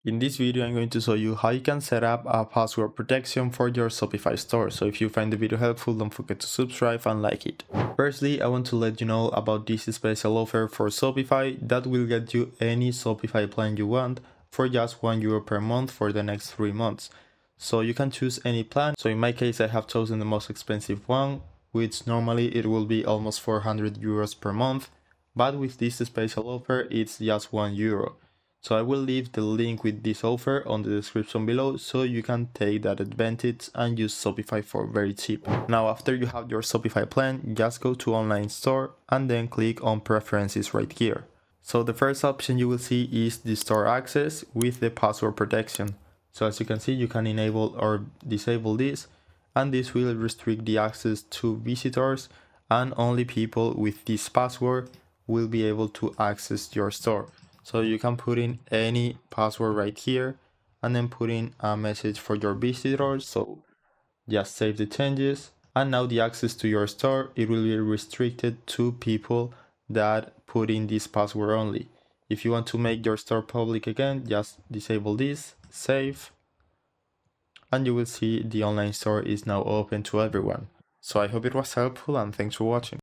In this video, I'm going to show you how you can set up a password protection for your Shopify store. So if you find the video helpful, don't forget to subscribe and like it. Firstly, I want to let you know about this special offer for Shopify that will get you any Shopify plan you want for just €1 per month for the next 3 months. So you can choose any plan. So in my case, I have chosen the most expensive one, which normally it will be almost €400 per month. But with this special offer, it's just €1. So I will leave the link with this offer on the description below so you can take that advantage and use Shopify for very cheap. Now after you have your Shopify plan, just go to online store and then click on preferences right here. So the first option you will see is the store access with the password protection. So as you can see, you can enable or disable this, and this will restrict the access to visitors, and only people with this password will be able to access your store. So you can put in any password right here and then put in a message for your visitors. So just save the changes, and now the access to your store, it will be restricted to people that put in this password only. If you want to make your store public again, just disable this, save, and you will see the online store is now open to everyone. So I hope it was helpful, and thanks for watching.